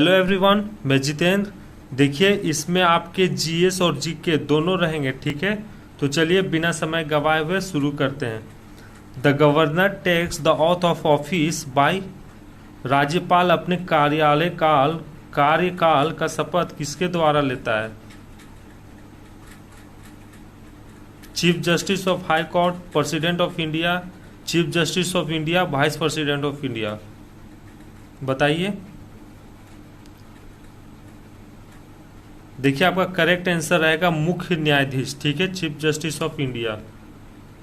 Hello everyone, मैं जितेंद्र। देखिए, इसमें आपके जीएस और जीके दोनों रहेंगे, ठीक है। तो चलिए बिना समय गवाए हुए शुरू करते हैं। The governor takes the oath of office by. राज्यपाल अपने कार्यकाल का शपथ किसके द्वारा लेता है? Chief justice of high court, president of India, chief justice of India, vice president of India. बताइए। देखिए, आपका करेक्ट आंसर रहेगा मुख्य न्यायाधीश, ठीक है, chief justice of India.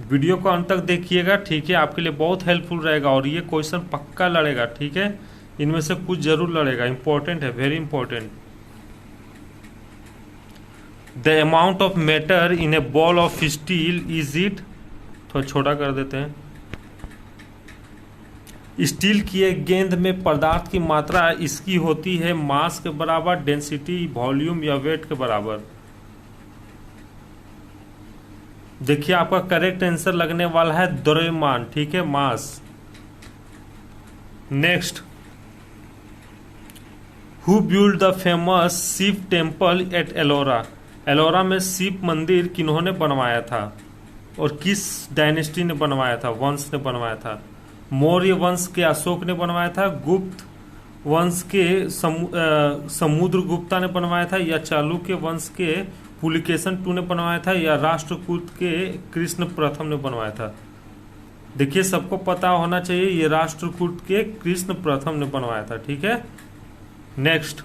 Video को अंत तक देखिएगा, ठीक है, आपके लिए बहुत हेल्पफुल रहेगा और ये क्वेश्चन पक्का लड़ेगा, ठीक है। इनमें से कुछ जरूर लड़ेगा, इंपॉर्टेंट है, very important. The amount of matter in A ball of steel is it. थोड़ा छोटा कर देते हैं। स्टील की एक गेंद में पदार्थ की मात्रा इसकी होती है मास के बराबर, डेंसिटी, वॉल्यूम या वेट के बराबर। देखिए, आपका करेक्ट आंसर लगने वाला है द्रव्यमान, ठीक है, mass. Next, who build the famous Shiva temple at Ellora. Ellora में शिव मंदिर किन्होंने बनवाया था और किस डायनेस्टी ने बनवाया था, वंश ने बनवाया था? मौर्य वंश के अशोक ने बनवाया था, गुप्त वंश के समुद्रगुप्ता ने बनवाया था, या चालुक्य वंश के पुलिकेशन टू ने बनवाया था, या राष्ट्रकूट के कृष्ण प्रथम ने बनवाया था? देखिए, सबको पता होना चाहिए, ये राष्ट्रकूट के कृष्ण प्रथम ने बनवाया था, ठीक है। Next,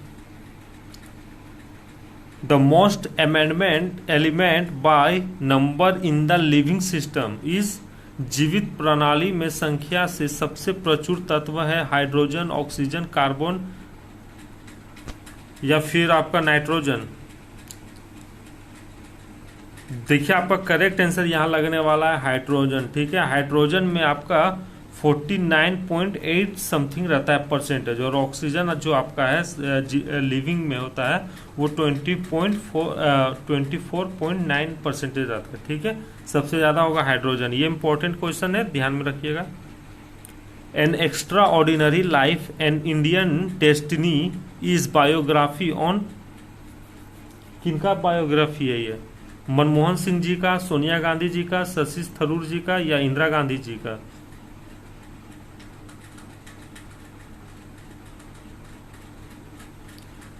the most amendment element by number in the living system is. जीवित प्रणाली में संख्या से सबसे प्रचुर तत्व है हाइड्रोजन, ऑक्सीजन, कार्बन या फिर आपका नाइट्रोजन। देखिए, आपका करेक्ट आंसर यहां लगने वाला है हाइड्रोजन, ठीक है। हाइड्रोजन में आपका 49.8 समथिंग रहता है परसेंटेज, और ऑक्सीजन जो आपका है लिविंग में होता है वो 24.9 परसेंटेज रहता है, ठीक है। सबसे ज्यादा होगा हाइड्रोजन। ये इंपॉर्टेंट क्वेश्चन है, ध्यान में रखिएगा। An extra ordinary life an Indian destiny is biography on. किनका बायोग्राफी है ये? मनमोहन सिंह जी का, सोनिया गांधी जी का, शशि थरूर जी का, या इंदिरा गांधी जी का?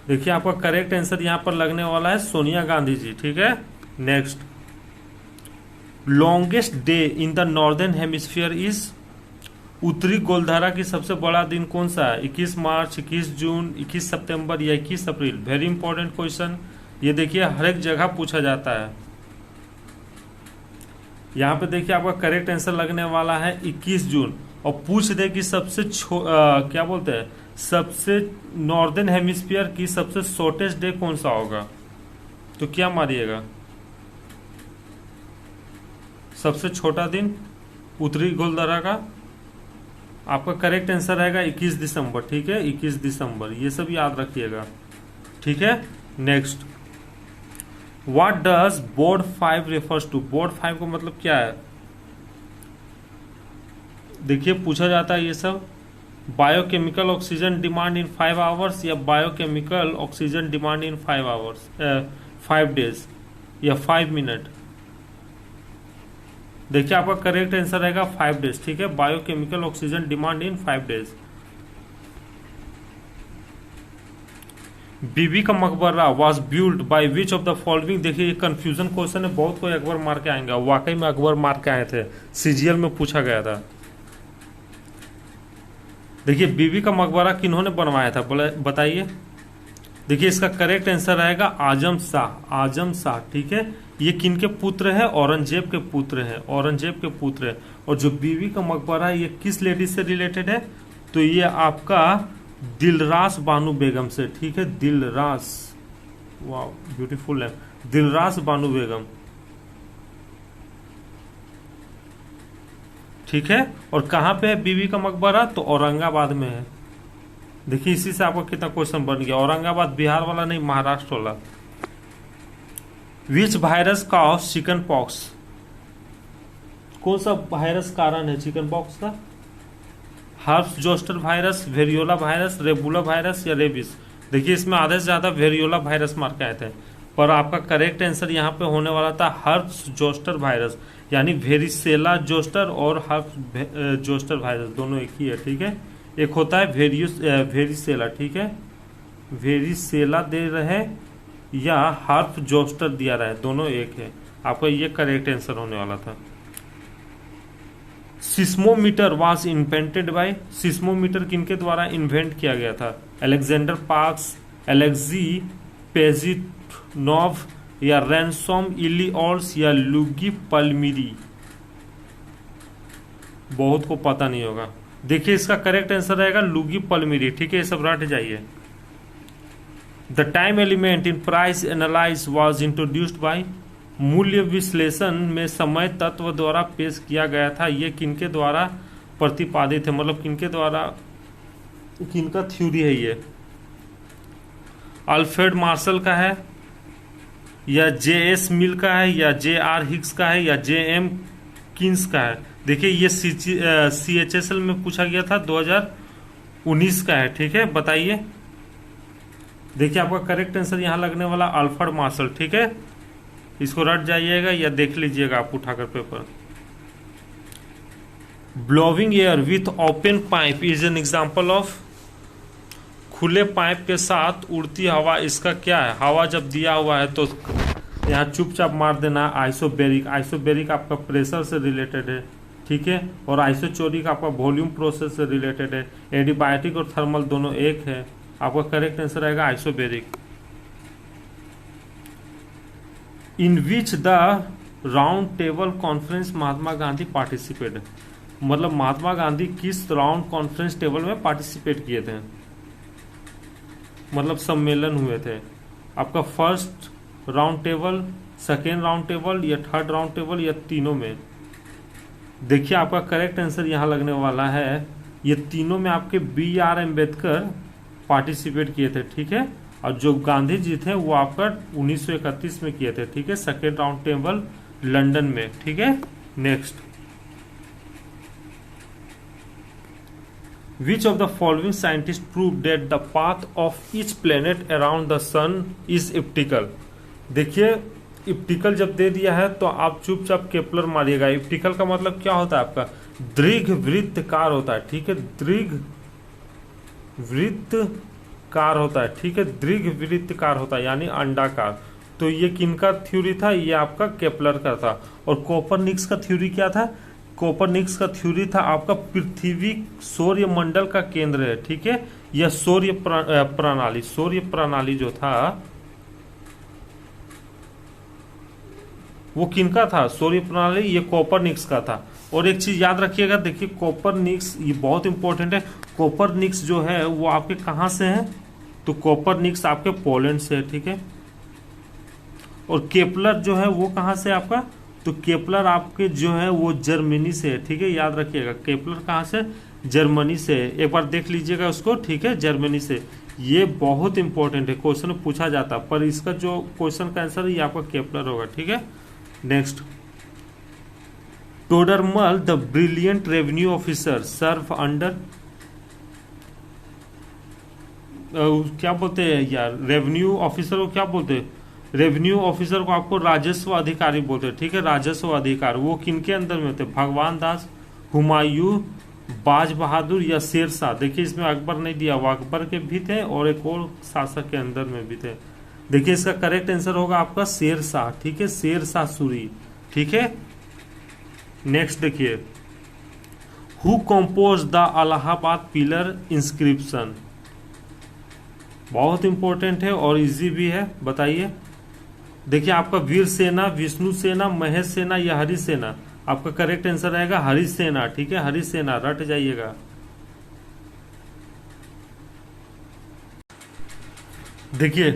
देखिए, आपका करेक्ट आंसर यहां पर लगने वाला है सोनिया गांधी जी, ठीक है। Next, longest day in the northern hemisphere is. उत्तरी गोलधारा की सबसे बड़ा दिन कौन सा है? 21 मार्च, 21 जून, 21 सितंबर या 21 अप्रैल? Very important question. ये देखिए, हर एक जगह पूछा जाता है। यहां पे देखिए, आपका करेक्ट आंसर लगने वाला है 21 जून। और पूछ दे कि सबसे क्या बोलते हैं, सबसे नॉर्दर्न हेमिस्फीयर की सबसे शॉर्टेस्ट डे कौन सा होगा, तो क्या मारिएगा? सबसे छोटा दिन उत्तरी गोलधारा का। आपका करेक्ट आंसर रहेगा 21 दिसंबर, ठीक है, 21 दिसंबर। ये सब याद रखिएगा, ठीक है। Next, what does board 5 refers to. Board 5 का मतलब क्या है? देखिए, पूछा जाता है ये सब। Biochemical oxygen demand in 5 hours, या biochemical oxygen demand in 5 hours, 5 days, या 5 मिनट? देखिए, आपका करेक्ट आंसर रहेगा 5 डेज, ठीक है। Biochemical oxygen demand in 5 days. Bibi ka Maqbara was build by which of the following. देखिए, ये कंफ्यूजन क्वेश्चन है, बहुत कोई अकबर मार के आएंगे, वाकई में अकबर मार के आए थे, सीजीएल में पूछा गया था। देखिए, बीबी का मकबरा किन्होंने बनवाया था, बताइए। देखिए, इसका करेक्ट आंसर रहेगा आजम शाह, आजम शाह, ठीक है। ये किनके पुत्र है? औरंगजेब के पुत्र हैं, औरंगजेब के पुत्र हैं। और जो बीबी का मकबरा है, ये किस लेडी से रिलेटेड है? तो ये आपका दिलरास बानो बेगम से, ठीक है, दिलरास, वाह ब्यूटीफुल है, दिलरास बानो बेगम, ठीक है। और कहां पे है बीबी का मकबरा? तो औरंगाबाद में है। देखिए, इसी से आपका कितना क्वेश्चन बन गया। औरंगाबाद बिहार वाला नहीं, महाराष्ट्र वाला। Which virus cause chicken pox. कौन सा वायरस कारण है चिकन पॉक्स का? Herpes zoster virus, variola virus, rubella virus या रेबिस? देखिए इसमें आधे से ज्यादा वेरियोला वायरस मार के आए थे, पर आपका करेक्ट आंसर यहाँ पे होने वाला था हर्प्स जोस्टर वायरस, यानी वेरिसेला जोस्टर और हर्प्स जोस्टर वायरस दोनों एक ही है, ठीक है। एक होता है वेरिसेला, ठीक है, वेरिसेला दे रहे या हर्प जोस्टर दिया रहा है, दोनों एक है। आपका ये करेक्ट आंसर होने वाला था। Seismometer was invented by, seismometer किनके द्वारा इन्वेंट किया गया था? अलेक्जेंडर पार्क्स, एलेक्जी पेजिनोव या रैनसॉम इलिऑल्स या लुगी पल्मिरी? बहुत को पता नहीं होगा। देखिए इसका करेक्ट आंसर रहेगा लुगी पल्मिरी, ठीक है, ये सब रट जाइए। The time element in price analyse was introduced by, मूल्य विश्लेषण में समय तत्व द्वारा पेश किया गया था, ये किनके द्वारा प्रतिपादित है, मतलब किनके द्वारा, किनका थ्योरी है ये? अल्फ्रेड मार्शल का है या जे.एस. मिल का है या जे.आर. हिग्स का है या जे.एम. किन्स का है? देखिए ये CHSL में पूछा गया था, 2019 का है, ठीक है, बताइए। देखिए आपका करेक्ट आंसर यहां लगने वाला अल्फ्रेड मार्शल, ठीक है, इसको रट जाइएगा या देख लीजिएगा आप उठाकर paper. Blowing air with open pipe is an example of, खुले पाइप के साथ उड़ती हवा, इसका क्या है? हवा जब दिया हुआ है तो यहाँ चुपचाप मार देना आइसोबेरिक, आइसोबेरिक आपका प्रेशर से रिलेटेड है, ठीक है, और आइसोचोरिक आपका वॉल्यूम प्रोसेस से रिलेटेड है। एडिबायोटिक और थर्मल दोनों एक है, आपका करेक्ट आंसर आएगा isobaric. In which the round table conference Mahatma Gandhi participate, मतलब महात्मा गांधी किस राउंड कॉन्फ्रेंस टेबल में पार्टिसिपेट किए थे, मतलब सम्मेलन हुए थे? आपका first round table, second round table या थर्ड राउंड टेबल या तीनों में? देखिए आपका करेक्ट आंसर यहां लगने वाला है, ये तीनों में आपके B.R. अम्बेडकर पार्टिसिपेट किए थे, ठीक है, और जो गांधी जी थे वो आपका 1931 में किए थे, ठीक है, सेकेंड राउंड टेबल लंदन में, ठीक है। Next, which of the following scientist prove that the path of each planet around the sun is elliptical? देखिए इप्टिकल जब दे दिया है तो आप चुपचाप केपलर मारिएगा। इप्टिकल का मतलब क्या होता है? आपका दीर्घ वृत्तकार होता है, ठीक है, दीर्घ वृत्तकार होता है, ठीक है, दीर्घ वृत्तकार होता है यानी अंडाकार। तो ये किनका थ्योरी था? ये आपका केपलर का था। और कोपरनिकस का थ्योरी क्या था? कोपरनिकस का थ्योरी था आपका पृथ्वी सौर्य मंडल का केंद्र है, ठीक है, यह सौर्य प्रणाली, सौर्य प्रणाली जो था वो किनका था? सौर्य प्रणाली, ये कोपरनिकस का था। और एक चीज याद रखिएगा, देखिए कोपरनिकस ये बहुत इंपॉर्टेंट है। कोपरनिकस जो है वो आपके कहां से है? तो कोपरनिकस आपके पोलैंड से है, ठीक है। और केपलर जो है वो कहां से आपका? तो केपलर आपके जो है वो जर्मनी से है, ठीक है, याद रखिएगा। केपलर कहां से? जर्मनी से। एक बार देख लीजिएगा उसको, ठीक है, जर्मनी से। ये बहुत इंपॉर्टेंट है, क्वेश्चन में पूछा जाता, पर इसका जो क्वेश्चन का आंसर है ये आपका केपलर होगा, ठीक है। Next, Todarmal the brilliant revenue officer serve under, क्या बोलते हैं यार, रेवेन्यू ऑफिसर को क्या बोलते हैं? रेवेन्यू ऑफिसर को आपको राजस्व अधिकारी बोलते हैं, ठीक है, राजस्व अधिकार। वो किनके अंदर में थे? भगवान दास, हुमायूं, बाज बहादुर या शेरशाह? देखिए इसमें अकबर नहीं दिया, वो अकबर के भी थे और एक और शासक के अंदर में भी थे। देखिए इसका करेक्ट आंसर होगा आपका शेरशाह, ठीक है, शेरशाह सूरी, ठीक है। नेक्स्ट देखिए, who compose the Allahabad pillar inscription? बहुत इंपॉर्टेंट है और इजी भी है, बताइए। देखिए आपका वीर सेना, विष्णु सेना, महेश सेना या हरि सेना? आपका करेक्ट आंसर रहेगा हरि सेना, ठीक है, हरि सेना, रट जाइएगा। देखिए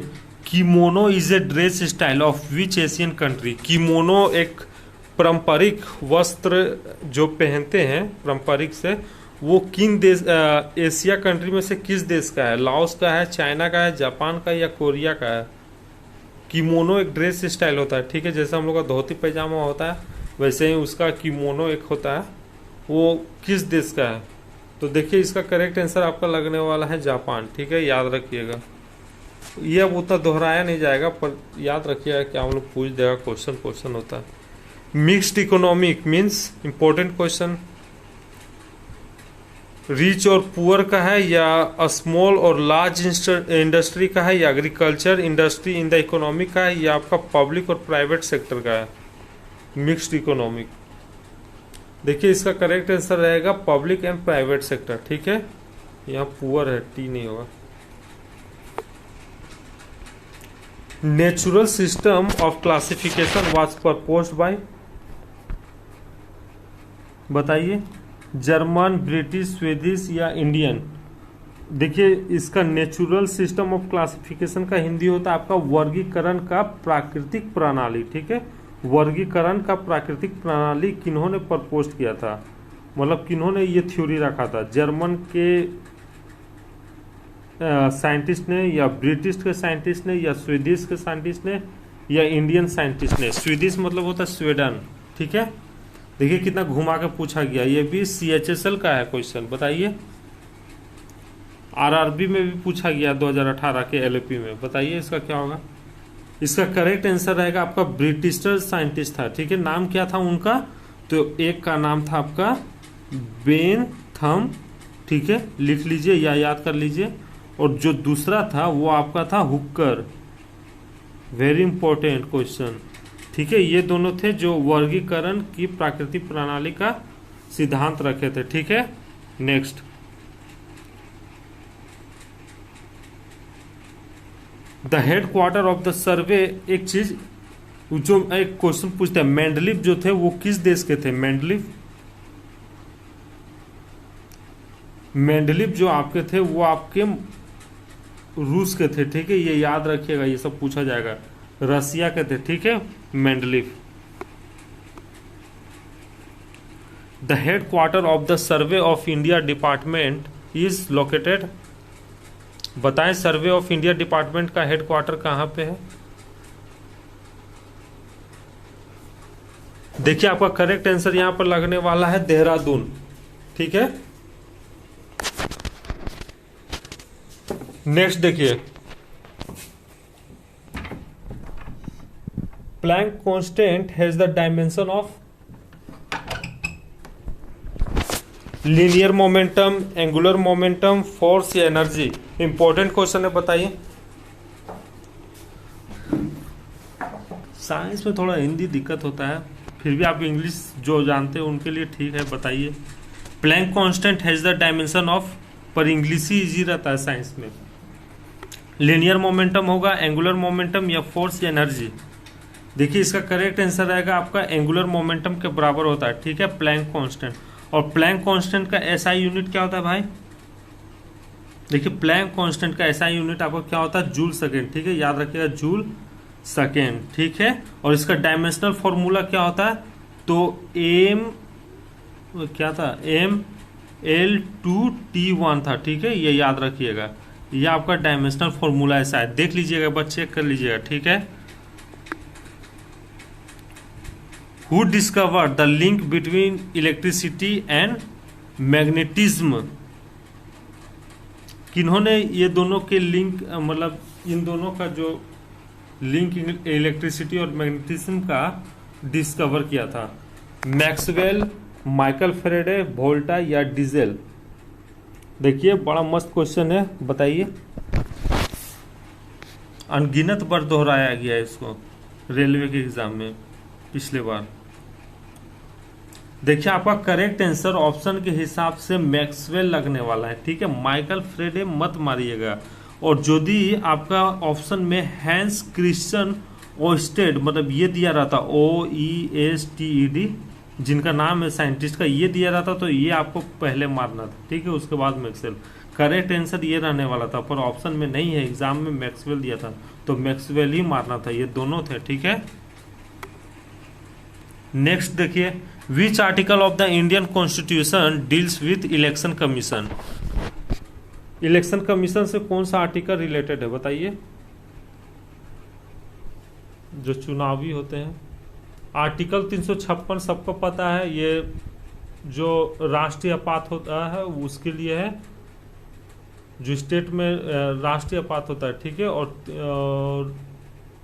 kimono is a dress style of which Asian country? Kimono एक पारंपरिक वस्त्र जो पहनते हैं पारंपरिक से, वो किन देश, एशिया कंट्री में से किस देश का है? लाओस का है, चाइना का है, जापान का या कोरिया का है? किमोनो एक ड्रेस स्टाइल होता है, ठीक है, जैसे हम लोग का धोती पैजामा होता है वैसे ही उसका किमोनो एक होता है, वो किस देश का है? तो देखिए इसका करेक्ट आंसर आपका लगने वाला है जापान, ठीक है, याद रखिएगा। ये अब उतना दोहराया नहीं जाएगा, पर याद रखिएगा क्या हम लोग पूछ देगा, क्वेश्चन होता है। Mixed economic means important question. Rich और पुअर का है, या स्मॉल और लार्ज इंडस्ट्री का है, या agriculture industry in the economy का है, या आपका पब्लिक और प्राइवेट सेक्टर का है। मिक्स्ड इकोनॉमिक, देखिए इसका करेक्ट आंसर रहेगा पब्लिक एंड प्राइवेट सेक्टर, ठीक है। यहाँ पुअर है, टी नहीं होगा। Natural system of classification was proposed by, बताइए, जर्मन, ब्रिटिश, स्वीडिश या इंडियन। देखिए इसका नेचुरल सिस्टम ऑफ क्लासिफिकेशन का हिंदी होता है आपका वर्गीकरण का प्राकृतिक प्रणाली, ठीक है। वर्गीकरण का प्राकृतिक प्रणाली किन्होंने प्रपोज किया था, मतलब किन्होंने ये थ्योरी रखा था, जर्मन के साइंटिस्ट ने, या ब्रिटिश के साइंटिस्ट ने, या स्वीडिश के साइंटिस्ट ने, या इंडियन साइंटिस्ट ने। स्वीडिश मतलब होता है स्वीडन, ठीक है। देखिए कितना घुमा के पूछा गया। ये भी CHSL का है क्वेश्चन, बताइए। RRB में भी पूछा गया 2018 के LAP में, बताइए इसका क्या होगा। इसका करेक्ट आंसर रहेगा आपका ब्रिटिश साइंटिस्ट था, ठीक है। नाम क्या था उनका, तो एक का नाम था आपका बेंथम, ठीक है, लिख लीजिए या याद कर लीजिए। और जो दूसरा था वो आपका था हुक्कर, वेरी इंपॉर्टेंट क्वेश्चन, ठीक है। ये दोनों थे जो वर्गीकरण की प्राकृतिक प्रणाली का सिद्धांत रखे थे, ठीक है। Next, the headquarter of the survey. एक चीज जो एक क्वेश्चन पूछते हैं, मेंडलीव जो थे वो किस देश के थे। मेंडलीव जो आपके थे वो आपके रूस के थे, ठीक है। ये याद रखिएगा, ये सब पूछा जाएगा। रसिया के थे, ठीक है, Mendeleev. The headquarter of the survey of India department is located, बताएं सर्वे ऑफ इंडिया डिपार्टमेंट का हेडक्वार्टर कहां पे है। देखिए आपका करेक्ट आंसर यहां पर लगने वाला है देहरादून, ठीक है। नेक्स्ट देखिए, Planck constant has the dimension of linear momentum, angular momentum, force या एनर्जी। इंपॉर्टेंट क्वेश्चन है, बताइए। साइंस में थोड़ा हिंदी दिक्कत होता है, फिर भी आप इंग्लिश जो जानते हैं उनके लिए ठीक है, बताइए। Planck constant has the dimension of, पर इंग्लिश ही इजी रहता है साइंस में। लीनियर मोमेंटम होगा, एंगुलर मोमेंटम या फोर्स या एनर्जी। देखिए इसका करेक्ट आंसर रहेगा आपका एंगुलर मोमेंटम के बराबर होता है, ठीक है, प्लैंक कांस्टेंट। और प्लैंक कांस्टेंट का SI यूनिट क्या होता है भाई। देखिए प्लैंक कांस्टेंट का SI यूनिट आपको क्या होता है, जूल सेकेंड, ठीक है, याद रखिएगा जूल सेकेंड, ठीक है। और इसका डायमेंशनल फॉर्मूला क्या होता है, तो M क्या था, ML2T1 था, ठीक है, ये याद रखिएगा। ये आपका डायमेंशनल फॉर्मूला है, शायद देख लीजिएगा, बस चेक कर लीजिएगा, ठीक है। Who discovered the link between electricity and magnetism? किन्होंने ये दोनों के लिंक, मतलब इन दोनों का जो लिंक इलेक्ट्रिसिटी और मैग्नेटिज्म का डिस्कवर किया था। मैक्सवेल, माइकल फेरेडे, वोल्टा या डीजल। देखिए बड़ा मस्त क्वेश्चन है, बताइए। अनगिनत बार दोहराया गया है इसको रेलवे के एग्जाम में पिछले बार। देखिए आपका करेक्ट आंसर ऑप्शन के हिसाब से मैक्सवेल लगने वाला है, ठीक है। माइकल फेरेडे मत मारिएगा। और यदि आपका ऑप्शन में हैंस क्रिश्चियन ओस्टेड, मतलब ये दिया रहता OESTED, जिनका नाम है साइंटिस्ट का, ये दिया रहता तो ये आपको पहले मारना था, ठीक है, उसके बाद मैक्सवेल। करेक्ट आंसर ये रहने वाला था, पर ऑप्शन में नहीं है, एग्जाम में मैक्सवेल दिया था तो मैक्सवेल ही मारना था, ये दोनों थे, ठीक है। नेक्स्ट देखिए, which article of the Indian constitution deals with election commission. Election commission से कौन सा आर्टिकल रिलेटेड है, बताइए। जो चुनावी होते हैं, आर्टिकल 356 सबको पता है, ये जो राष्ट्रीय आपात होता है उसके लिए है। जो स्टेट में राष्ट्रीय आपात होता है, ठीक है। और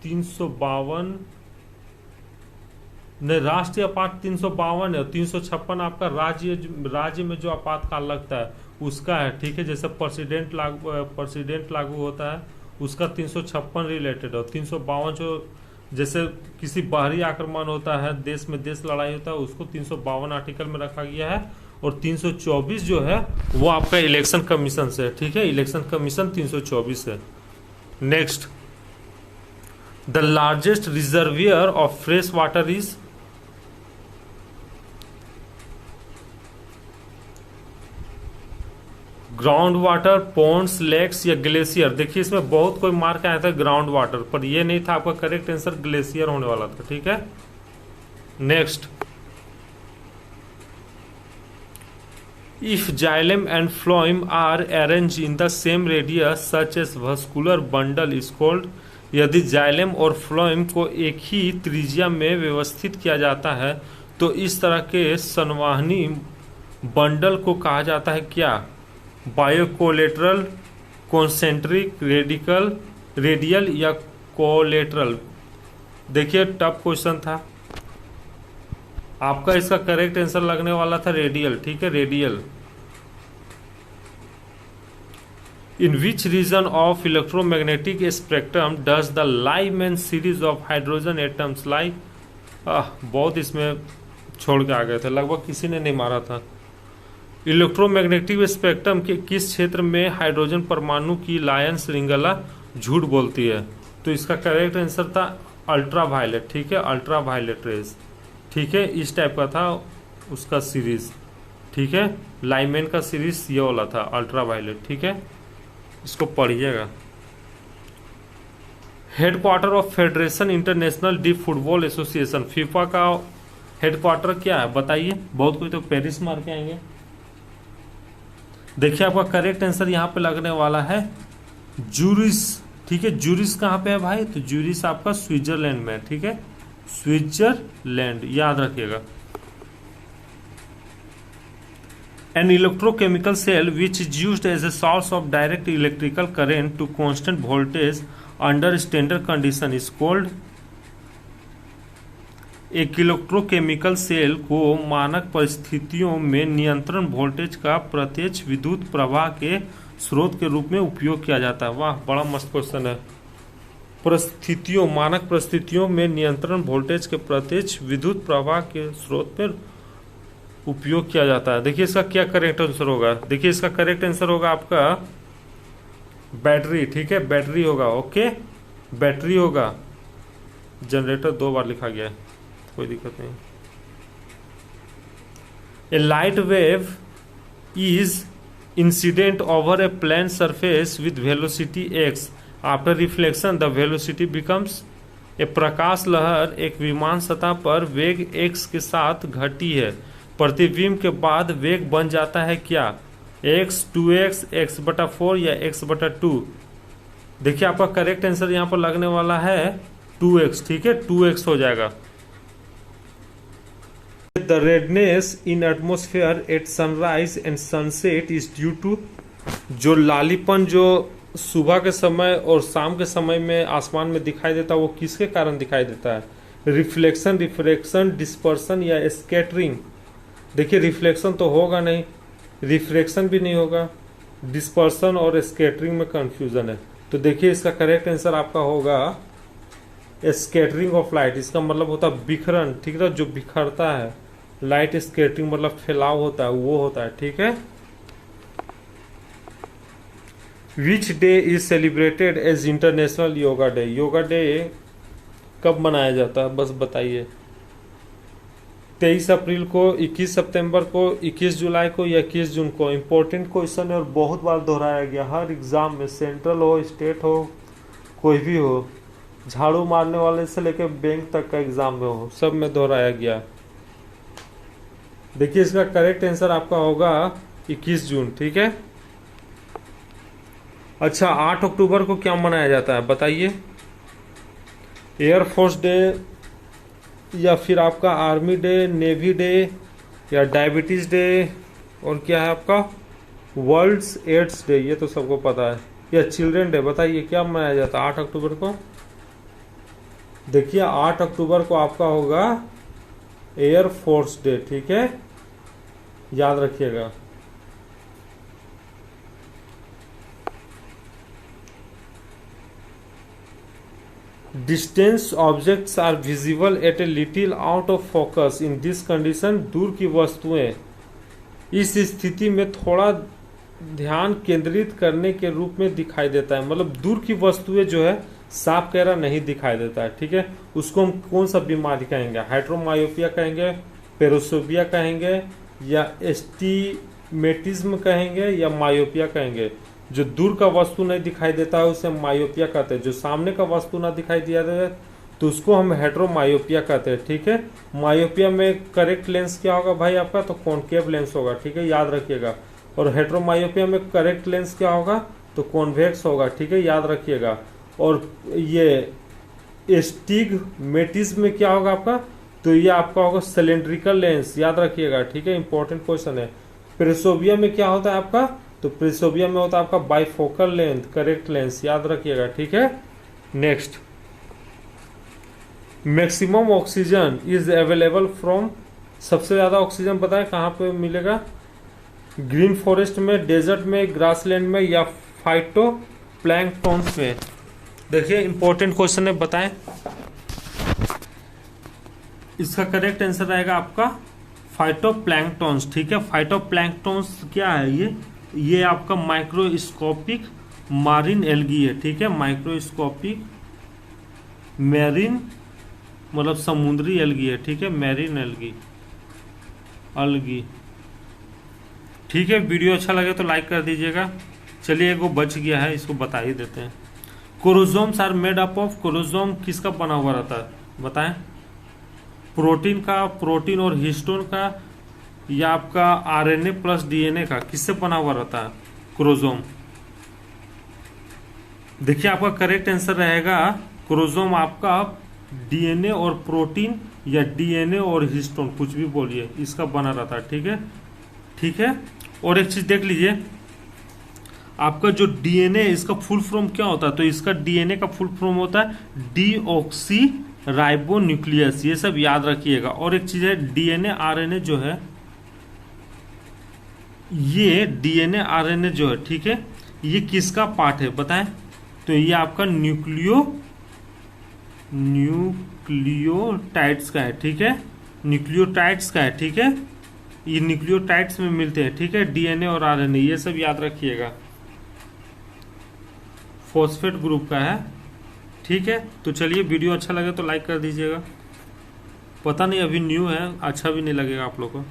352 नहीं, राष्ट्रीय आपात 352 है, और 356 आपका राज्य में जो आपातकाल लगता है उसका है, ठीक है। जैसे प्रेसिडेंट लागू होता है उसका 356 रिलेटेड, और 352 जो जैसे किसी बाहरी आक्रमण होता है, देश में देश लड़ाई होता है, उसको 352 आर्टिकल में रखा गया है। और 324 जो है वो आपका इलेक्शन कमीशन से है, ठीक है। इलेक्शन कमीशन 324 है। Next, the largest reservoir of fresh water is, ground water, ponds, lakes या ग्लेशियर। देखिए इसमें बहुत कोई मार्क आया था ग्राउंड वाटर, पर ये नहीं था, आपका करेक्ट आंसर ग्लेशियर होने वाला था, ठीक है। Next, if xylem and phloem are arrange in the same radius such as vascular bundle is called. यदि जाइलम और फ्लोएम को एक ही त्रिज्या में व्यवस्थित किया जाता है तो इस तरह के संवहनी बंडल को कहा जाता है क्या? बायोकोलेटरल, कॉन्सेंट्रिक, रेडियल या कोलेटरल। देखिए टफ क्वेश्चन था आपका, इसका करेक्ट आंसर लगने वाला था रेडियल, ठीक है, radial. In which region of electromagnetic spectrum does the Lyman series of hydrogen atoms lie. बहुत इसमें छोड़ के आ गए थे, लगभग किसी ने नहीं मारा था। इलेक्ट्रोमैग्नेटिक स्पेक्ट्रम के किस क्षेत्र में हाइड्रोजन परमाणु की लायन श्रृंखला झूठ बोलती है? तो इसका करेक्ट आंसर था अल्ट्रा वायलेट, ठीक है, अल्ट्रा वायलेट रेज, ठीक है। इस टाइप का था उसका सीरीज, ठीक है। लाइमैन का सीरीज ये वाला था अल्ट्रा वायलेट, ठीक है, इसको पढ़िएगा। Headquarter of federation international D football association, FIFA का हेडक्वार्टर क्या है बताइए? बहुत कोई तो पेरिस मार के आएंगे। देखिए आपका करेक्ट आंसर यहाँ पे लगने वाला है जूरिस, ठीक है। जूरिस कहाँ पे है भाई? तो जूरिस आपका स्विट्जरलैंड में है, ठीक है, स्विट्जरलैंड, याद रखिएगा। An electrochemical cell which is used as a source of direct electrical current to constant voltage under standard condition is called। एक इलेक्ट्रोकेमिकल सेल को मानक परिस्थितियों में नियंत्रण वोल्टेज का प्रत्यक्ष विद्युत प्रवाह के स्रोत के रूप में उपयोग किया जाता है। वाह, बड़ा मस्त क्वेश्चन है। परिस्थितियों, मानक परिस्थितियों में नियंत्रण वोल्टेज के प्रत्यक्ष विद्युत प्रवाह के स्रोत पर उपयोग किया जाता है। देखिए इसका क्या करेक्ट आंसर होगा? देखिए इसका करेक्ट आंसर होगा आपका बैटरी, ठीक है, बैटरी होगा, ओके, बैटरी होगा। जनरेटर 2 बार लिखा गया है, कोई दिक्कत नहीं। A light wave is incident over a plane surface with velocity x, after reflection the velocity becomes. ए प्रकाश लहर एक विमान सतह पर वेग x के साथ घटी है, प्रतिबिंब के बाद वेग बन जाता है क्या? x, 2x, x/4 या x/2। देखिए आपका करेक्ट आंसर यहाँ पर लगने वाला है 2x, ठीक है, 2x हो जाएगा। The redness in atmosphere at sunrise and sunset is due to. जो लालीपन जो सुबह के समय और शाम के समय में आसमान में दिखाई देता है वो किसके कारण दिखाई देता है? रिफ्लेक्शन, रिफ्रैक्शन, डिस्पर्सन या स्कैटरिंग। देखिए रिफ्लेक्शन तो होगा नहीं, रिफ्रैक्शन भी नहीं होगा, डिस्पर्सन और स्कैटरिंग में कंफ्यूजन है। तो देखिए इसका करेक्ट आंसर आपका होगा स्कैटरिंग ऑफ लाइट। इसका मतलब होता है बिखरन, ठीक है, जो बिखरता है। लाइट स्कैटरिंग मतलब फैलाव होता है, वो होता है, ठीक है। Which day is celebrated as international yoga day. Yoga day कब मनाया जाता है बस बताइए? 23 अप्रैल को, 21 सितंबर को, 21 जुलाई को या 21 जून को? इंपॉर्टेंट क्वेश्चन है और बहुत बार दोहराया गया हर एग्जाम में, सेंट्रल हो, स्टेट हो, कोई भी हो, झाड़ू मारने वाले से लेकर बैंक तक का एग्जाम में हो, सब में दोहराया गया। देखिए इसका करेक्ट आंसर आपका होगा 21 जून, ठीक है। अच्छा, 8 अक्टूबर को क्या मनाया जाता है बताइए? एयरफोर्स डे या फिर आपका आर्मी डे, नेवी डे या डायबिटीज डे, और क्या है आपका वर्ल्ड्स एड्स डे, ये तो सबको पता है। या चिल्ड्रन डे, बताइए क्या मनाया जाता है 8 अक्टूबर को? देखिए 8 अक्टूबर को आपका होगा एयर फोर्स डे, ठीक है, याद रखिएगा। Distance objects are visible at a little out of focus in this condition, दूर की वस्तुएं इस स्थिति में थोड़ा ध्यान केंद्रित करने के रूप में दिखाई देता है। मतलब दूर की वस्तुएं जो है साफ गहरा नहीं दिखाई देता है, ठीक है। उसको हम कौन सा बीमारी कहेंगे? हाइड्रोमायोपिया कहेंगे, पेरोसोबिया कहेंगे, या एस्टिमेटिज्म कहेंगे, या मायोपिया कहेंगे। जो दूर का वस्तु नहीं दिखाई देता है उसे मायोपिया कहते हैं। जो सामने का वस्तु ना दिखाई दिया जाए तो उसको हम हेट्रोमायोपिया कहते हैं, ठीक है। मायोपिया में करेक्ट लेंस क्या होगा भाई आपका? तो कॉनकेव लेंस होगा, ठीक है, याद रखिएगा। और हेट्रोमायोपिया में करेक्ट लेंस क्या होगा? तो कॉन्वेक्स होगा, ठीक है, याद रखिएगा। और ये एस्टिग्मेटिज्म में क्या होगा आपका? तो ये आपका होगा सिलेंड्रिकल लेंस, याद रखिएगा, ठीक है, इंपॉर्टेंट क्वेश्चन है। प्रेसोबिया में क्या होता है आपका? तो प्रेसोबिया में होता है आपका बाइफोकल लेंथ, करेक्ट लेंस, याद रखिएगा, ठीक है। Next, maximum oxygen is available from, सबसे ज्यादा ऑक्सीजन बताएं कहाँ पे मिलेगा? ग्रीन फॉरेस्ट में, डेजर्ट में, ग्रासलैंड में, या फाइटो प्लैंकटॉन्स में? देखिए इंपॉर्टेंट क्वेश्चन है, बताएं। इसका करेक्ट आंसर रहेगा आपका फाइटोप्लैंक्टॉन्स, ठीक है। फाइटोप्लैंक्टॉन्स क्या है? ये आपका माइक्रोस्कोपिक मारिन एल्गी है, ठीक है। माइक्रोस्कोपिक मैरिन मतलब समुद्री एल्गी है, ठीक है, मैरिन एल्गी, अलगी, ठीक है। वीडियो अच्छा लगे तो लाइक कर दीजिएगा। चलिए एक वो बच गया है, इसको बता ही देते हैं। Chromosomes are made up of, chromosome किसका बना हुआ रहता है बताएं? प्रोटीन का, प्रोटीन और हिस्टोन का, या आपका आरएनए प्लस डीएनए का, किससे बना हुआ रहता है क्रोमोसोम? देखिए आपका करेक्ट आंसर रहेगा क्रोमोसोम आपका डीएनए और प्रोटीन, या डीएनए और हिस्टोन, कुछ भी बोलिए, इसका बना रहता है, ठीक है, ठीक है। और एक चीज देख लीजिए, आपका जो डीएनए, इसका फुल फॉर्म क्या होता है? तो इसका डीएनए का फुल फॉर्म होता है डीऑक्सी राइबो न्यूक्लियस, ये सब याद रखिएगा। और एक चीज है, डीएनए आरएनए जो है, ये डीएनए आरएनए जो है, ठीक है, ये किसका पार्ट है बताएं? तो ये आपका न्यूक्लियोटाइड्स का है, ठीक है, न्यूक्लियोटाइड्स का है, ठीक है। ये न्यूक्लियोटाइड्स में मिलते हैं, ठीक है, डीएनए और आरएनए, ये सब याद रखिएगा। फॉस्फेट ग्रुप का है, ठीक है। तो चलिए वीडियो अच्छा लगे तो लाइक कर दीजिएगा। पता नहीं अभी न्यू है, अच्छा भी नहीं लगेगा आप लोग को।